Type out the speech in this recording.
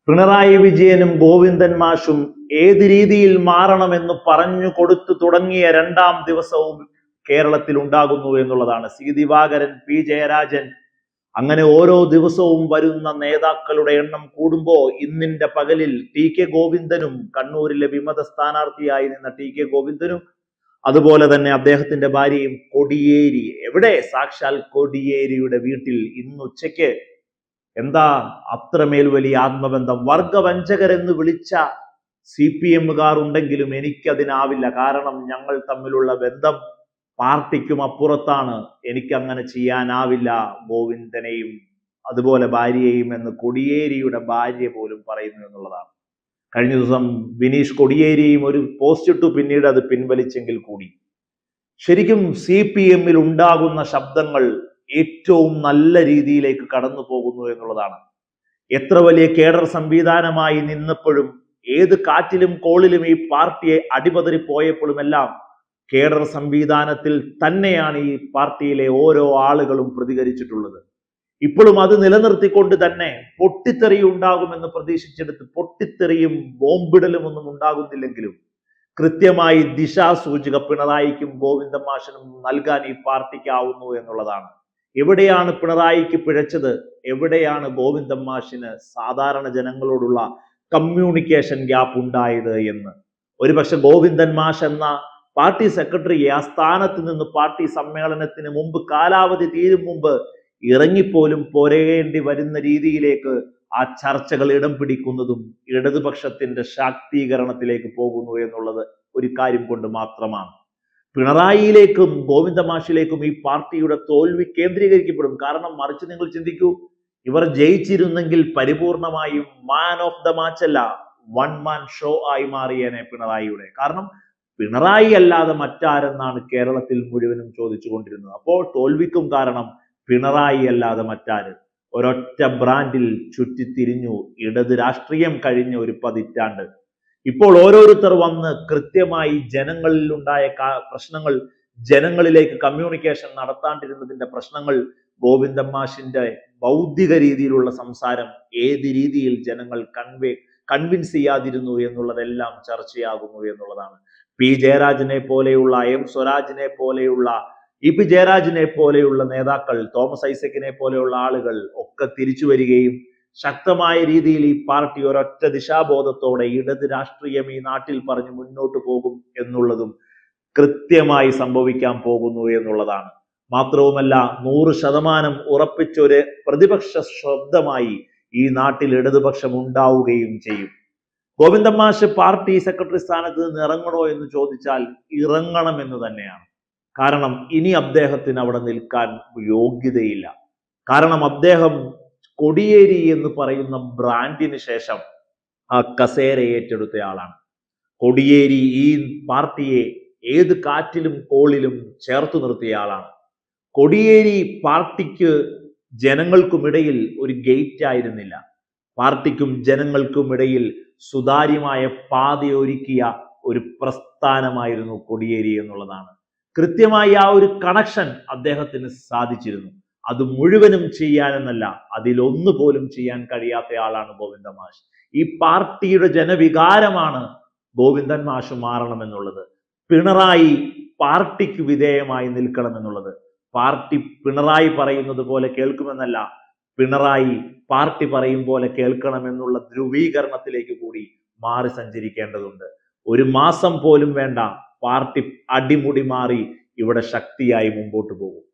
പിണറായി വിജയനും ഗോവിന്ദൻ മാഷും ഏത് രീതിയിൽ മാറണമെന്ന് പറഞ്ഞു കൊടുത്തു തുടങ്ങിയ രണ്ടാം ദിവസവും കേരളത്തിൽ ഉണ്ടാകുന്നു എന്നുള്ളതാണ്. സി ദിവാകരൻ, പി ജയരാജൻ, അങ്ങനെ ഓരോ ദിവസവും വരുന്ന നേതാക്കളുടെ എണ്ണം കൂടുമ്പോൾ ഇന്നിന്റെ പകലിൽ ടി കെ ഗോവിന്ദനും, കണ്ണൂരിലെ വിമത സ്ഥാനാർത്ഥിയായി നിന്ന ടി കെ ഗോവിന്ദനും, അതുപോലെ തന്നെ അദ്ദേഹത്തിന്റെ ഭാര്യയും കോടിയേരി, എവിടെ സാക്ഷാൽ കോടിയേരിയുടെ വീട്ടിൽ ഇന്ന് ഉച്ചയ്ക്ക് എന്താ അത്രമേൽ വലിയ ആത്മബന്ധം. വർഗവഞ്ചകരെന്ന് വിളിച്ച CPM-കാർ ഉണ്ടെങ്കിലും എനിക്കതിനാവില്ല. കാരണം ഞങ്ങൾ തമ്മിലുള്ള ബന്ധം പാർട്ടിക്കും അപ്പുറത്താണ്. എനിക്കങ്ങനെ ചെയ്യാനാവില്ല ഗോവിന്ദനെയും അതുപോലെ ഭാര്യയെയും എന്ന് കോടിയേരിയുടെ ഭാര്യ പോലും പറയുന്നു എന്നുള്ളതാണ്. കഴിഞ്ഞ ദിവസം ബിനീഷ് കോടിയേരിയും ഒരു പോസ്റ്റ് ഇട്ടു, പിന്നീട് അത് പിൻവലിച്ചെങ്കിൽ കൂടി ശരിക്കും CPM-ൽ ഉണ്ടാകുന്ന ശബ്ദങ്ങൾ ഏറ്റവും നല്ല രീതിയിലേക്ക് കടന്നു പോകുന്നു എന്നുള്ളതാണ്. എത്ര വലിയ കേഡർ സംവിധാനമായി നിന്നപ്പോഴും, ഏത് കാറ്റിലും കോളിലും ഈ പാർട്ടിയെ അടിപതറിപ്പോയപ്പോഴുമെല്ലാം കേഡർ സംവിധാനത്തിൽ തന്നെയാണ് ഈ പാർട്ടിയിലെ ഓരോ ആളുകളും പ്രതികരിച്ചിട്ടുള്ളത്. ഇപ്പോഴും അത് നിലനിർത്തിക്കൊണ്ട് തന്നെ പൊട്ടിത്തെറി ഉണ്ടാകുമെന്ന് പ്രതീക്ഷിച്ചെടുത്ത് പൊട്ടിത്തെറിയും ബോംബിടലും ഒന്നും ഉണ്ടാകുന്നില്ലെങ്കിലും കൃത്യമായി ദിശാസൂചിക പിണറായിക്കും ഗോവിന്ദൻ മാഷിനും നൽകാൻ ഈ പാർട്ടിക്കാവുന്നു എന്നുള്ളതാണ്. എവിടെയാണ് പിണറായിക്ക് പിഴച്ചത്, എവിടെയാണ് ഗോവിന്ദൻ മാഷിന് സാധാരണ ജനങ്ങളോടുള്ള കമ്മ്യൂണിക്കേഷൻ ഗ്യാപ്പ് ഉണ്ടായത് എന്ന് ഒരുപക്ഷെ ഗോവിന്ദൻ മാഷ് എന്ന പാർട്ടി സെക്രട്ടറിയെ ആ സ്ഥാനത്ത് നിന്ന് പാർട്ടി സമ്മേളനത്തിന് മുമ്പ്, കാലാവധി തീരും മുമ്പ് ഇറങ്ങിപ്പോലും പോരേണ്ടി വരുന്ന രീതിയിലേക്ക് ആ ചർച്ചകൾ ഇടം പിടിക്കുന്നതും ഇടതുപക്ഷത്തിന്റെ ശാക്തീകരണത്തിലേക്ക് പോകുന്നു എന്നുള്ളത് ഒരു കാര്യം കൊണ്ട് മാത്രമാണ്. പിണറായിയിലേക്കും ഗോവിന്ദ മാഷിലേക്കും ഈ പാർട്ടിയുടെ തോൽവി കേന്ദ്രീകരിക്കപ്പെടും. കാരണം മറിച്ച് നിങ്ങൾ ചിന്തിക്കൂ, ഇവർ ജയിച്ചിരുന്നെങ്കിൽ പരിപൂർണമായും മാൻ ഓഫ് ദ മാച്ച് അല്ല, വൺ മാൻ ഷോ ആയി മാറിയേനെ പിണറായിയുടെ. കാരണം പിണറായി അല്ലാതെ മറ്റാരെന്നാണ് കേരളത്തിൽ മുഴുവനും ചോദിച്ചുകൊണ്ടിരുന്നത്. അപ്പോൾ തോൽവിക്കും കാരണം പിണറായി അല്ലാതെ മറ്റാര്? ഒരൊറ്റ ബ്രാൻഡിൽ ചുറ്റിത്തിരിഞ്ഞു ഇടത് രാഷ്ട്രീയം കഴിഞ്ഞ ഒരു പതിറ്റാണ്ട്. ഇപ്പോൾ ഓരോരുത്തർ വന്ന് കൃത്യമായി ജനങ്ങളിൽ ഉണ്ടായ പ്രശ്നങ്ങൾ, ജനങ്ങളിലേക്ക് കമ്മ്യൂണിക്കേഷൻ നടത്താണ്ടിരുന്നതിന്റെ പ്രശ്നങ്ങൾ, ഗോവിന്ദൻ മാഷിന്റെ ബൗദ്ധിക രീതിയിലുള്ള സംസാരം ഏത് രീതിയിൽ ജനങ്ങൾ കൺവിൻസ് ചെയ്യാതിരുന്നു എന്നുള്ളതെല്ലാം ചർച്ചയാകുന്നു എന്നുള്ളതാണ്. പി ജയരാജനെ പോലെയുള്ള, എം സ്വരാജിനെ പോലെയുള്ള, പി ജയരാജനെ പോലെയുള്ള നേതാക്കൾ, തോമസ് ഐസക്കിനെ പോലെയുള്ള ആളുകൾ ഒക്കെ തിരിച്ചു വരികയും ശക്തമായ രീതിയിൽ ഈ പാർട്ടി ഒരൊറ്റ ദിശാബോധത്തോടെ ഇടത് രാഷ്ട്രീയം ഈ നാട്ടിൽ പറഞ്ഞ് മുന്നോട്ട് പോകും എന്നുള്ളതും കൃത്യമായി സംഭവിക്കാൻ പോകുന്നു എന്നുള്ളതാണ്. മാത്രവുമല്ല 100% ഉറപ്പിച്ചൊരു പ്രതിപക്ഷ ശബ്ദമായി ഈ നാട്ടിൽ ഇടതുപക്ഷം ഉണ്ടാവുകയും ചെയ്യും. ഗോവിന്ദൻ മാഷ് പാർട്ടി സെക്രട്ടറി സ്ഥാനത്ത് നിന്ന് ഇറങ്ങണോ എന്ന് ചോദിച്ചാൽ ഇറങ്ങണമെന്ന് തന്നെയാണ്. കാരണം ഇനി അദ്ദേഹത്തിന് അവിടെ നിൽക്കാൻ യോഗ്യതയില്ല. കാരണം അദ്ദേഹം കോടിയേരി എന്ന് പറയുന്ന ബ്രാൻഡിന് ശേഷം ആ കസേര ഏറ്റെടുത്തയാളാണ്. കോടിയേരി ഈ പാർട്ടിയെ ഏത് കാറ്റിലും കോളിലും ചേർത്തു നിർത്തിയയാളാണ്. കോടിയേരി പാർട്ടിക്ക് ജനങ്ങൾക്കുമിടയിൽ ഒരു ഗേറ്റ് ആയിരുന്നില്ല. പാർട്ടിക്കും ജനങ്ങൾക്കുമിടയിൽ സുതാര്യമായ പാതയൊരുക്കിയ ഒരു പ്രസ്ഥാനമായിരുന്നു കോടിയേരി എന്നുള്ളതാണ്. കൃത്യമായി ആ ഒരു കണക്ഷൻ അദ്ദേഹത്തിന് സാധിച്ചിരുന്നു. അത് മുഴുവനും ചെയ്യാനെന്നല്ല, അതിലൊന്നു പോലും ചെയ്യാൻ കഴിയാത്ത ആളാണ് ഗോവിന്ദൻ മാഷ്. ഈ പാർട്ടിയുടെ ജനവികാരമാണ് ഗോവിന്ദൻ മാഷ് മാറണമെന്നുള്ളത്. പിണറായി പാർട്ടിക്ക് വിധേയമായി നിൽക്കണമെന്നുള്ളത്. പാർട്ടി പിണറായി പറയുന്നത് പോലെ കേൾക്കുമെന്നല്ല, പിണറായി പാർട്ടി പറയും പോലെ കേൾക്കണമെന്നുള്ള ധ്രുവീകരണത്തിലേക്ക് കൂടി മാറി സഞ്ചരിക്കേണ്ടതുണ്ട്. ഒരു മാസം പോലും വേണ്ട, പാർട്ടി അടിമുടി മാറി ഇവിടെ ശക്തിയായി മുമ്പോട്ട് പോകും.